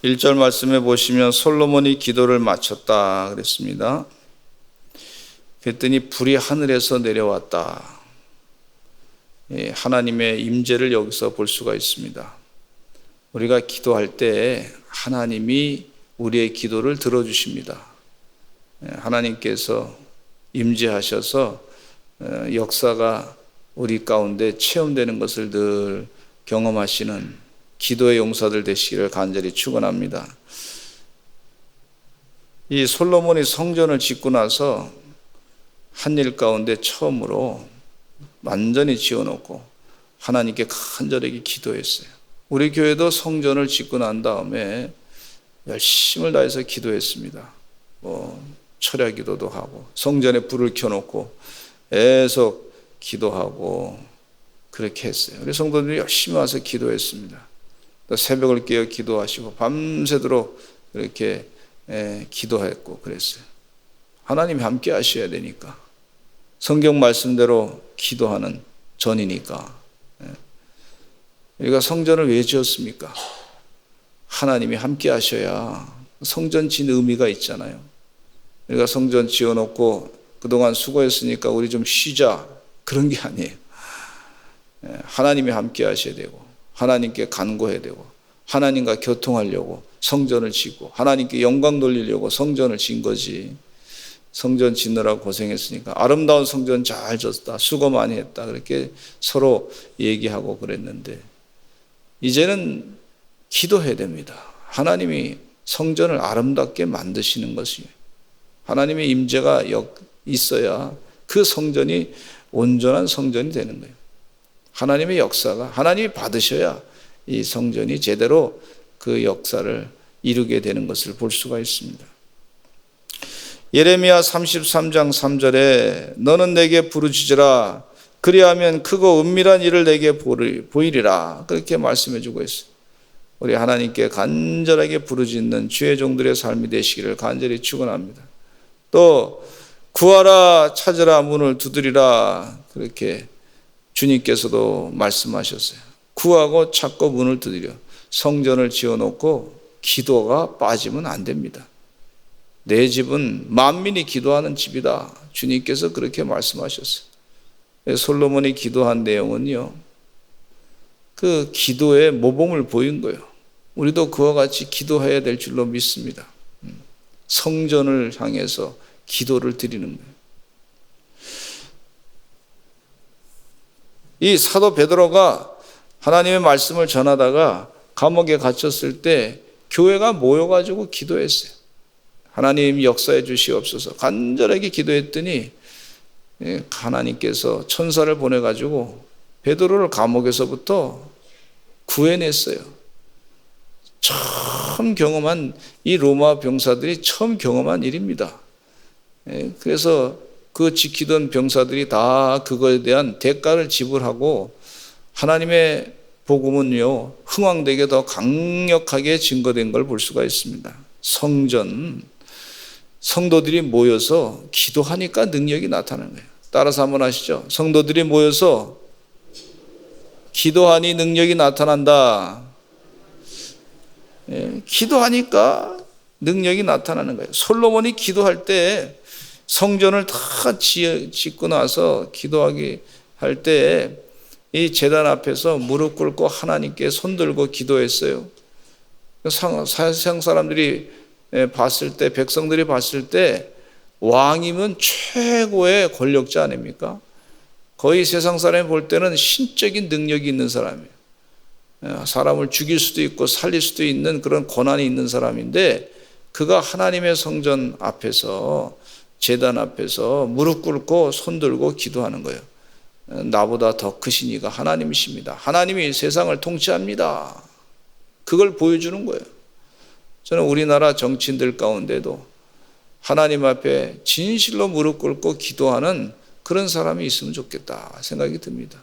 1절 말씀에 보시면 솔로몬이 기도를 마쳤다 그랬습니다. 그랬더니 불이 하늘에서 내려왔다. 하나님의 임재를 여기서 볼 수가 있습니다. 우리가 기도할 때 하나님이 우리의 기도를 들어주십니다. 하나님께서 임재하셔서 역사가 우리 가운데 체험되는 것을 늘 경험하시는 기도의 용사들 되시기를 간절히 축원합니다. 이 솔로몬이 성전을 짓고 나서 한 일 가운데 처음으로 완전히 지어놓고 하나님께 간절하게 기도했어요. 우리 교회도 성전을 짓고 난 다음에 열심을 다해서 기도했습니다. 철야 기도도 하고 성전에 불을 켜놓고 계속 기도하고 그렇게 했어요. 우리 성도들이 열심히 와서 기도했습니다. 또 새벽을 깨어 기도하시고 밤새도록 그렇게 기도했고 그랬어요. 하나님이 함께 하셔야 되니까, 성경 말씀대로 기도하는 전이니까. 우리가 성전을 왜 지었습니까? 하나님이 함께 하셔야 성전 진 의미가 있잖아요. 우리가 성전 지어놓고 그동안 수고했으니까 우리 좀 쉬자, 그런 게 아니에요. 하나님이 함께 하셔야 되고, 하나님께 간구해야 되고, 하나님과 교통하려고 성전을 짓고, 하나님께 영광 돌리려고 성전을 진 거지. 성전 짓느라고 고생했으니까 아름다운 성전 잘 졌다, 수고 많이 했다, 그렇게 서로 얘기하고 그랬는데, 이제는 기도해야 됩니다. 하나님이 성전을 아름답게 만드시는 것이, 하나님의 임재가 있어야 그 성전이 온전한 성전이 되는 거예요. 하나님의 역사가, 하나님이 받으셔야 이 성전이 제대로 그 역사를 이루게 되는 것을 볼 수가 있습니다. 예레미야 33장 3절에 너는 내게 부르짖으라, 그리하면 크고 은밀한 일을 내게 보이리라, 그렇게 말씀해 주고 있어요. 우리 하나님께 간절하게 부르짖는 주의 종들의 삶이 되시기를 간절히 축원합니다. 또 구하라, 찾으라, 문을 두드리라, 그렇게 주님께서도 말씀하셨어요. 구하고 찾고 문을 두드려. 성전을 지어놓고 기도가 빠지면 안 됩니다. 내 집은 만민이 기도하는 집이다, 주님께서 그렇게 말씀하셨어요. 솔로몬이 기도한 내용은요, 그 기도의 모범을 보인 거예요. 우리도 그와 같이 기도해야 될 줄로 믿습니다. 성전을 향해서 기도를 드리는 거예요. 이 사도 베드로가 하나님의 말씀을 전하다가 감옥에 갇혔을 때 교회가 모여가지고 기도했어요. 하나님 역사해 주시옵소서, 간절하게 기도했더니 하나님께서 천사를 보내가지고 베드로를 감옥에서부터 구해냈어요. 처음 경험한, 이 로마 병사들이 처음 경험한 일입니다. 그래서 그 지키던 병사들이 다 그거에 대한 대가를 지불하고 하나님의 복음은요, 흥왕되게 더 강력하게 증거된 걸 볼 수가 있습니다. 성도들이 모여서 기도하니까 능력이 나타나는 거예요. 따라서 한번 하시죠. 성도들이 모여서 기도하니 능력이 나타난다. 기도하니까 능력이 나타나는 거예요. 솔로몬이 기도할 때 성전을 다 짓고 나서 기도하기 할 때 이 제단 앞에서 무릎 꿇고 하나님께 손들고 기도했어요. 세상 사람들이 봤을 때, 백성들이 봤을 때 왕이면 최고의 권력자 아닙니까? 거의 세상 사람이 볼 때는 신적인 능력이 있는 사람이에요. 사람을 죽일 수도 있고 살릴 수도 있는 그런 권한이 있는 사람인데, 그가 하나님의 성전 앞에서, 제단 앞에서 무릎 꿇고 손들고 기도하는 거예요. 나보다 더 크신 이가 하나님이십니다. 하나님이 세상을 통치합니다. 그걸 보여주는 거예요. 저는 우리나라 정치인들 가운데도 하나님 앞에 진실로 무릎 꿇고 기도하는 그런 사람이 있으면 좋겠다 생각이 듭니다.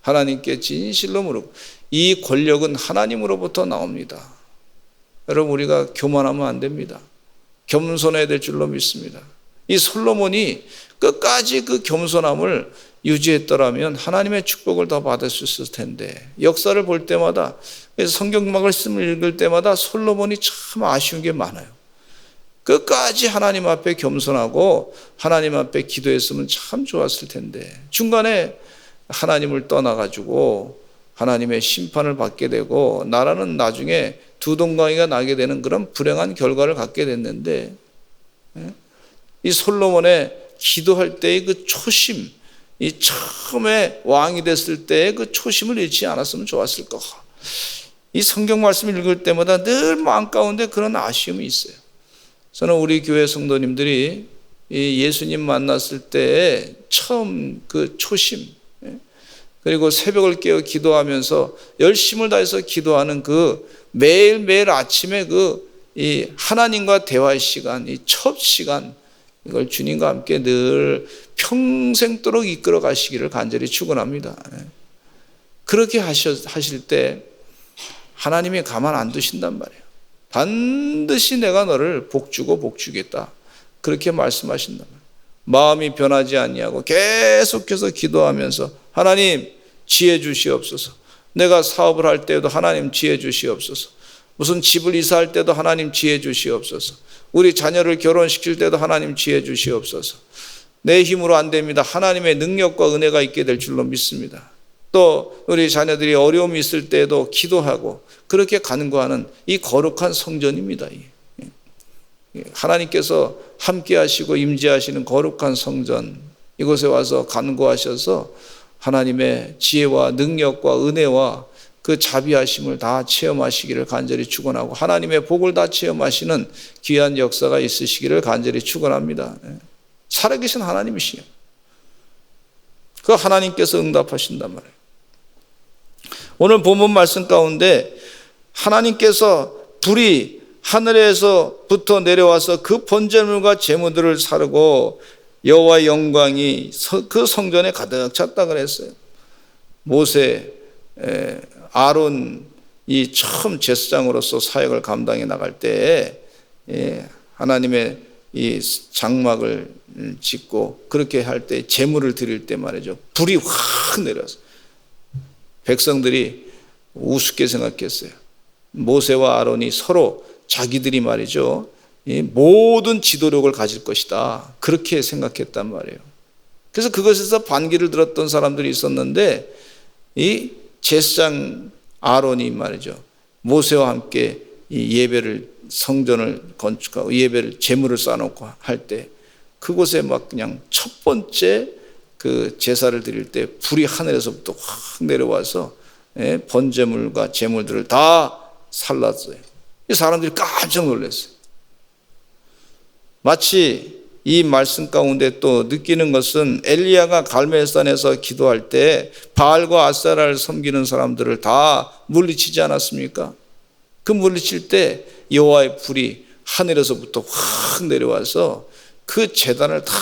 하나님께 진실로 무릎, 이 권력은 하나님으로부터 나옵니다. 여러분, 우리가 교만하면 안 됩니다. 겸손해야 될 줄로 믿습니다. 이 솔로몬이 끝까지 그 겸손함을 유지했더라면 하나님의 축복을 더 받을 수 있을 텐데, 역사를 볼 때마다, 성경 말씀을 읽을 때마다 솔로몬이 참 아쉬운 게 많아요. 끝까지 하나님 앞에 겸손하고 하나님 앞에 기도했으면 참 좋았을 텐데, 중간에 하나님을 떠나가지고 하나님의 심판을 받게 되고 나라는 나중에 두 동강이가 나게 되는 그런 불행한 결과를 갖게 됐는데, 이 솔로몬의 기도할 때의 그 초심, 이 처음에 왕이 됐을 때의 그 초심을 잃지 않았으면 좋았을 것. 이 성경 말씀을 읽을 때마다 늘 마음 가운데 그런 아쉬움이 있어요. 저는 우리 교회 성도님들이 이 예수님 만났을 때 처음 그 초심, 그리고 새벽을 깨어 기도하면서 열심을 다해서 기도하는 그 매일매일 아침에 이 하나님과 대화의 시간, 이 첫 시간, 이걸 주님과 함께 늘 평생도록 이끌어 가시기를 간절히 축원합니다. 그렇게 하실 때 하나님이 가만 안 두신단 말이에요. 반드시 내가 너를 복주고 복주겠다, 그렇게 말씀하신단 말이에요. 마음이 변하지 아니하고 계속해서 기도하면서 하나님 지혜 주시옵소서. 내가 사업을 할 때에도 하나님 지혜 주시옵소서. 무슨 집을 이사할 때도 하나님 지혜 주시옵소서. 우리 자녀를 결혼시킬 때도 하나님 지혜 주시옵소서. 내 힘으로 안 됩니다. 하나님의 능력과 은혜가 있게 될 줄로 믿습니다. 또 우리 자녀들이 어려움이 있을 때에도 기도하고 그렇게 간구하는 이 거룩한 성전입니다. 하나님께서 함께 하시고 임재하시는 거룩한 성전, 이곳에 와서 간구하셔서 하나님의 지혜와 능력과 은혜와 그 자비하심을 다 체험하시기를 간절히 축원하고 하나님의 복을 다 체험하시는 귀한 역사가 있으시기를 간절히 축원합니다. 살아계신 하나님이시요, 그 하나님께서 응답하신단 말이에요. 오늘 본문 말씀 가운데 하나님께서 불이 하늘에서부터 내려와서 그 번제물과 제물들을 사르고 여호와의 영광이 그 성전에 가득 찼다 그랬어요. 모세, 아론이 처음 제사장으로서 사역을 감당해 나갈 때 하나님의 이 장막을 짓고 그렇게 할 때 제물을 드릴 때 말이죠, 불이 확 내려서 백성들이 우습게 생각했어요. 모세와 아론이 서로 자기들이 말이죠, 모든 지도력을 가질 것이다, 그렇게 생각했단 말이에요. 그래서 그것에서 반기를 들었던 사람들이 있었는데, 이 제사장 아론이 말이죠, 모세와 함께 이 예배를, 성전을 건축하고 예배를, 제물을 쌓아놓고 할 때 그곳에 막 그냥 첫 번째 그 제사를 드릴 때 불이 하늘에서부터 확 내려와서 번제물과 제물들을 다 살랐어요. 이 사람들이 깜짝 놀랐어요. 마치 이 말씀 가운데 또 느끼는 것은 엘리야가 갈멜산에서 기도할 때 바알과 아세라를 섬기는 사람들을 다 물리치지 않았습니까? 그 물리칠 때 여호와의 불이 하늘에서부터 확 내려와서 그 제단을 다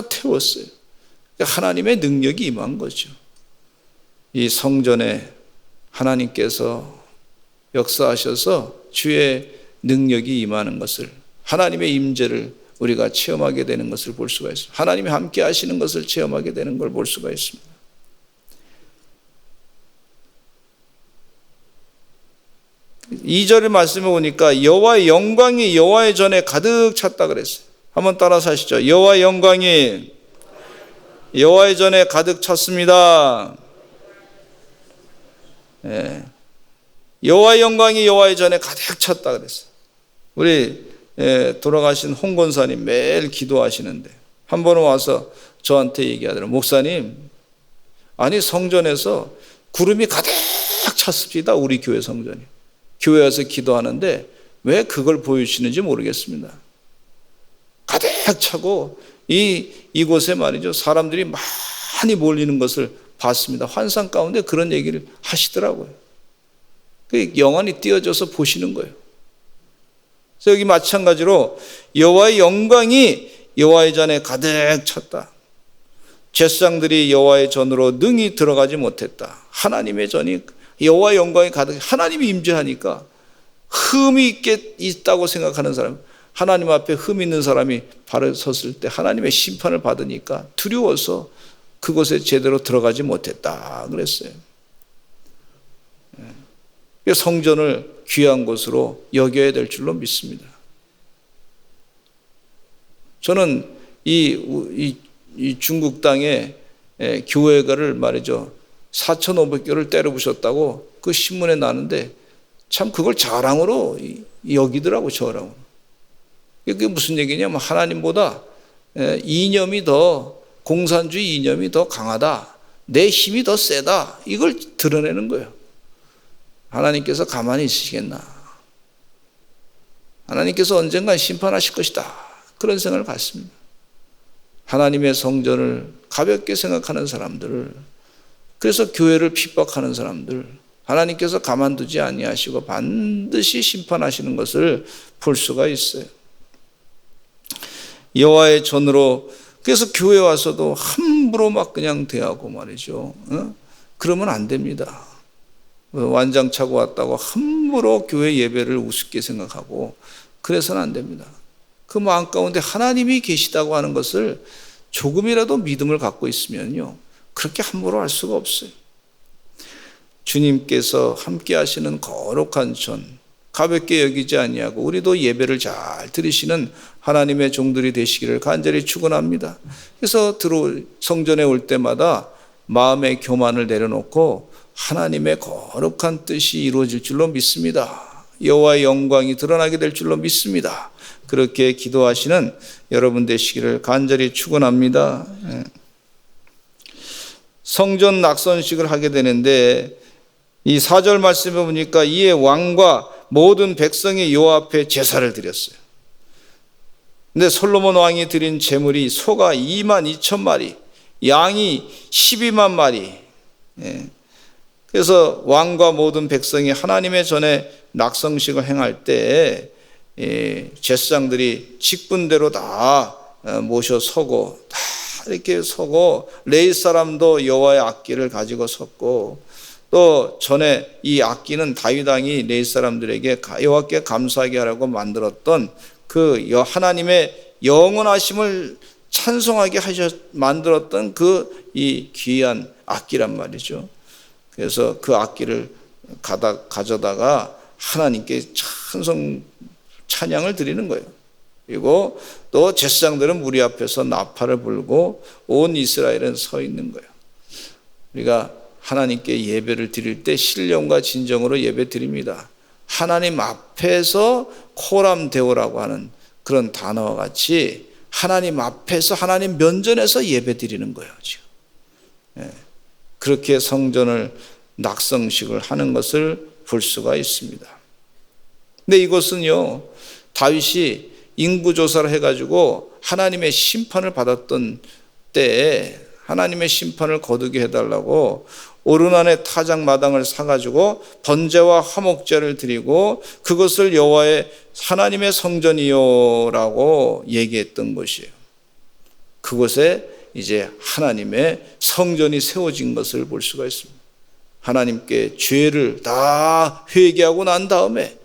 태웠어요. 하나님의 능력이 임한 거죠. 이 성전에 하나님께서 역사하셔서 주의 능력이 임하는 것을, 하나님의 임재를 우리가 체험하게 되는 것을 볼 수가 있습니다. 하나님이 함께 하시는 것을 체험하게 되는 걸 볼 수가 있습니다. 2절의 말씀에 보니까 여호와의 영광이 여호와의 전에 가득 찼다 그랬어요. 한번 따라서 하시죠. 여호와의 영광이 여호와의 전에 가득 찼습니다. 여호와의 영광이 여호와의 전에 가득 찼다 그랬어요. 우리 돌아가신 홍 권사님 매일 기도하시는데 한 번은 와서 저한테 얘기하더라고요. 목사님, 아니 성전에서 구름이 가득 찼습니다. 우리 교회 성전이. 교회 와서 기도하는데 왜 그걸 보여주시는지 모르겠습니다. 가득 차고 이곳에 말이죠, 사람들이 많이 몰리는 것을 봤습니다. 환상 가운데 그런 얘기를 하시더라고요. 영안이 띄어져서 보시는 거예요. 그래서 여기 마찬가지로 여호와의 영광이 여호와의 전에 가득 찼다. 제사장들이 여호와의 전으로 능히 들어가지 못했다. 하나님의 전이, 여호와의 영광이 가득, 하나님이 임재하니까 흠이 있다고 생각하는 사람, 하나님 앞에 흠 있는 사람이 바로 섰을 때 하나님의 심판을 받으니까 두려워서 그곳에 제대로 들어가지 못했다 그랬어요. 성전을 귀한 곳으로 여겨야 될 줄로 믿습니다. 저는 이 중국 땅에 교회가를 말이죠, 4,500개를 때려 부셨다고 그 신문에 나는데 참 그걸 자랑으로 여기더라고. 자랑으로. 그게 무슨 얘기냐면 하나님보다 이념이 더, 공산주의 이념이 더 강하다, 내 힘이 더 세다, 이걸 드러내는 거예요. 하나님께서 가만히 있으시겠나? 하나님께서 언젠가 심판하실 것이다, 그런 생각을 갖습니다. 하나님의 성전을 가볍게 생각하는 사람들, 그래서 교회를 핍박하는 사람들, 하나님께서 가만두지 아니하시고 반드시 심판하시는 것을 볼 수가 있어요. 여호와의 전으로, 그래서 교회 와서도 함부로 막 그냥 대하고 말이죠. 그러면 안 됩니다. 완장 차고 왔다고 함부로 교회 예배를 우습게 생각하고 그래서는 안 됩니다. 그 마음 가운데 하나님이 계시다고 하는 것을 조금이라도 믿음을 갖고 있으면요, 그렇게 함부로 할 수가 없어요. 주님께서 함께 하시는 거룩한 전, 가볍게 여기지 아니하고 우리도 예배를 잘 드리시는 하나님의 종들이 되시기를 간절히 축원합니다. 그래서 성전에 올 때마다 마음의 교만을 내려놓고 하나님의 거룩한 뜻이 이루어질 줄로 믿습니다. 여호와의 영광이 드러나게 될 줄로 믿습니다. 그렇게 기도하시는 여러분 되시기를 간절히 축원합니다. 성전 낙선식을 하게 되는데 이 4절 말씀에 보니까 이에 왕과 모든 백성이 여호와 앞에 제사를 드렸어요. 근데 솔로몬 왕이 드린 제물이 소가 22,000마리, 양이 12만 마리. 그래서 왕과 모든 백성이 하나님의 전에 낙성식을 행할 때 제사장들이 직분대로 다 모셔 서고, 다 이렇게 서고, 레위 사람도 여호와의 악기를 가지고 섰고, 또 전에 이 악기는 다윗 왕이 레위 사람들에게 여호와께 감사하게 하라고 만들었던 그 하나님의 영원하심을 찬송하게 만들었던 그 이 귀한 악기란 말이죠. 그래서 그 악기를 가져다가 하나님께 찬양을 드리는 거예요. 그리고 또 제사장들은 무리 앞에서 나팔을 불고 온 이스라엘은 서 있는 거예요. 우리가 하나님께 예배를 드릴 때 신령과 진정으로 예배 드립니다. 하나님 앞에서 코람데오라고 하는 그런 단어와 같이 하나님 앞에서, 하나님 면전에서 예배 드리는 거예요, 지금. 그렇게 성전을 낙성식을 하는 것을 볼 수가 있습니다. 근데 이것은요, 다윗이 인구조사를 해가지고 하나님의 심판을 받았던 때에 하나님의 심판을 거두게 해달라고 오르난의 타작마당을 사가지고 번제와 화목제를 드리고 그것을 여호와의 하나님의 성전이요라고 얘기했던 것이에요. 그곳에 이제 하나님의 성전이 세워진 것을 볼 수가 있습니다. 하나님께 죄를 다 회개하고 난 다음에,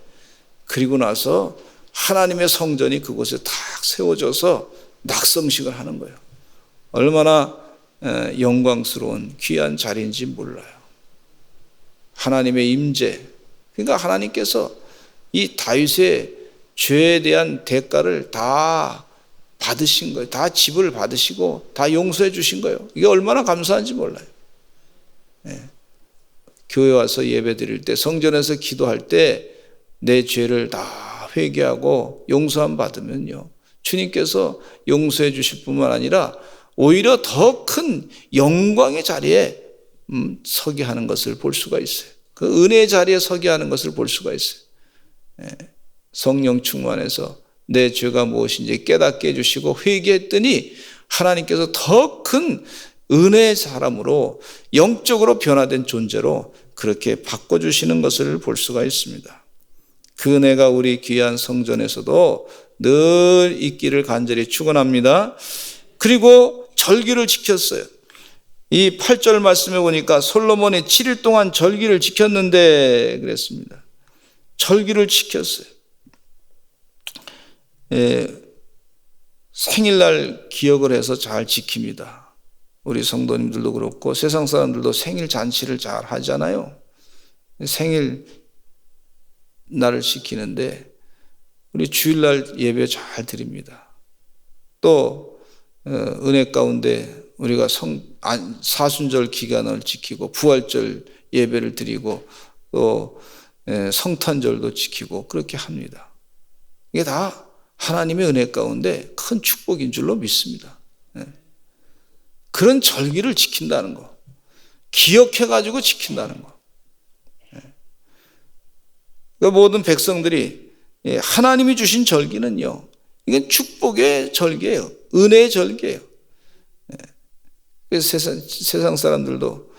그리고 나서 하나님의 성전이 그곳에 딱 세워져서 낙성식을 하는 거예요. 얼마나 영광스러운 귀한 자리인지 몰라요. 하나님의 임재, 그러니까 하나님께서 이 다윗의 죄에 대한 대가를 다 받으신 거예요. 다 지불을 받으시고 다 용서해 주신 거예요. 이게 얼마나 감사한지 몰라요. 교회 와서 예배 드릴 때, 성전에서 기도할 때 내 죄를 다 회개하고 용서함 받으면요, 주님께서 용서해 주실 뿐만 아니라 오히려 더 큰 영광의 자리에 서게 하는 것을 볼 수가 있어요. 그 은혜의 자리에 서게 하는 것을 볼 수가 있어요. 성령 충만해서 내 죄가 무엇인지 깨닫게 해주시고 회개했더니 하나님께서 더 큰 은혜의 사람으로, 영적으로 변화된 존재로 그렇게 바꿔주시는 것을 볼 수가 있습니다. 그 은혜가 우리 귀한 성전에서도 늘 있기를 간절히 축원합니다. 그리고 절기를 지켰어요. 이 8절 말씀에 보니까 솔로몬이 7일 동안 절기를 지켰는데 그랬습니다. 절기를 지켰어요. 생일날 기억을 해서 잘 지킵니다. 우리 성도님들도 그렇고 세상 사람들도 생일 잔치를 잘 하잖아요. 생일 날을 지키는데 우리 주일날 예배 잘 드립니다. 또 은혜 가운데 우리가 사순절 기간을 지키고 부활절 예배를 드리고 또 성탄절도 지키고 그렇게 합니다. 이게 다 하나님의 은혜 가운데 큰 축복인 줄로 믿습니다. 그런 절기를 지킨다는 거, 기억해가지고 지킨다는 거. 그러니까 모든 백성들이 하나님이 주신 절기는요, 이건 축복의 절기예요. 은혜의 절기예요. 그래서 세상 사람들도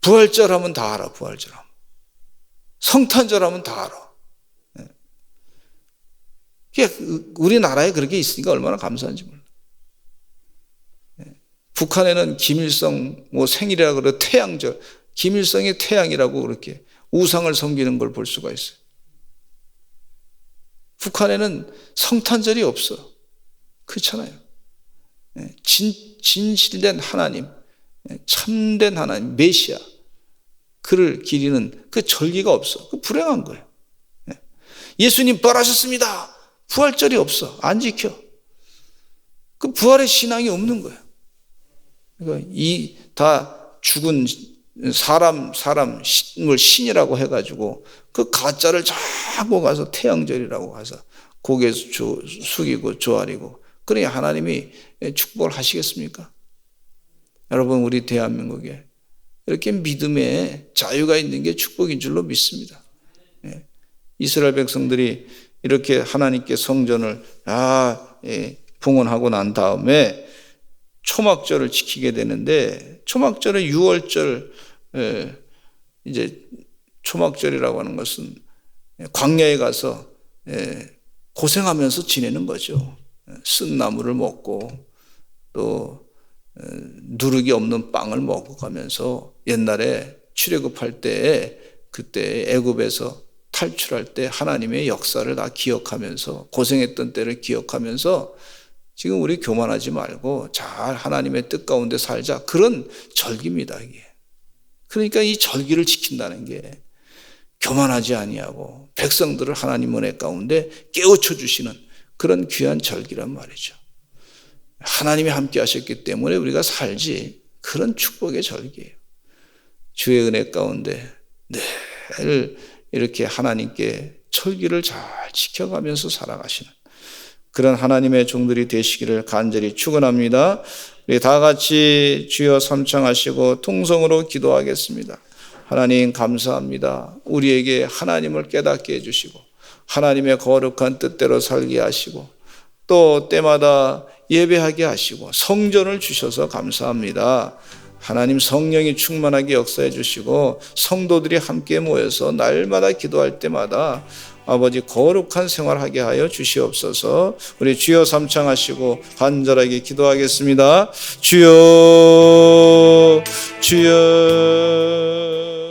부활절 하면 다 알아. 부활절 하면. 성탄절 하면 다 알아. 우리나라에 그렇게 있으니까 얼마나 감사한지 몰라. 북한에는 김일성 생일이라고 그래. 태양절. 김일성의 태양이라고 그렇게 우상을 섬기는 걸 볼 수가 있어요. 북한에는 성탄절이 없어. 그렇잖아요. 진실된 하나님, 참된 하나님, 메시아, 그를 기리는 그 절기가 없어. 그 불행한 거예요. 예수님 부활하셨습니다. 부활절이 없어. 안 지켜. 그 부활의 신앙이 없는 거예요. 그러니까 이 다 죽은 사람을 신이라고 해가지고 그 가짜를 자꾸 가서 태양절이라고 가서 고개 숙이고 조아리고, 그러니 하나님이 축복을 하시겠습니까? 여러분, 우리 대한민국에 이렇게 믿음의 자유가 있는 게 축복인 줄로 믿습니다. 이스라엘 백성들이 이렇게 하나님께 성전을 봉헌하고 난 다음에 초막절을 지키게 되는데, 초막절은 6월절, 이제 초막절이라고 하는 것은 광야에 가서 고생하면서 지내는 거죠. 쓴 나무를 먹고 또 누룩이 없는 빵을 먹어가면서 옛날에 출애굽할 때, 그때 애굽에서 탈출할 때 하나님의 역사를 다 기억하면서, 고생했던 때를 기억하면서 지금 우리 교만하지 말고 잘 하나님의 뜻 가운데 살자, 그런 절기입니다, 이게. 그러니까 이 절기를 지킨다는 게 교만하지 아니하고 백성들을 하나님 은혜 가운데 깨우쳐 주시는 그런 귀한 절기란 말이죠. 하나님이 함께 하셨기 때문에 우리가 살지, 그런 축복의 절기예요. 주의 은혜 가운데 늘 이렇게 하나님께 절기를 잘 지켜가면서 살아가시는 그런 하나님의 종들이 되시기를 간절히 축원합니다. 우리 다 같이 주여 삼창하시고 통성으로 기도하겠습니다. 하나님 감사합니다. 우리에게 하나님을 깨닫게 해주시고 하나님의 거룩한 뜻대로 살게 하시고 또 때마다 예배하게 하시고 성전을 주셔서 감사합니다. 하나님 성령이 충만하게 역사해 주시고 성도들이 함께 모여서 날마다 기도할 때마다 아버지 거룩한 생활하게 하여 주시옵소서. 우리 주여 삼창하시고 간절하게 기도하겠습니다. 주여, 주여.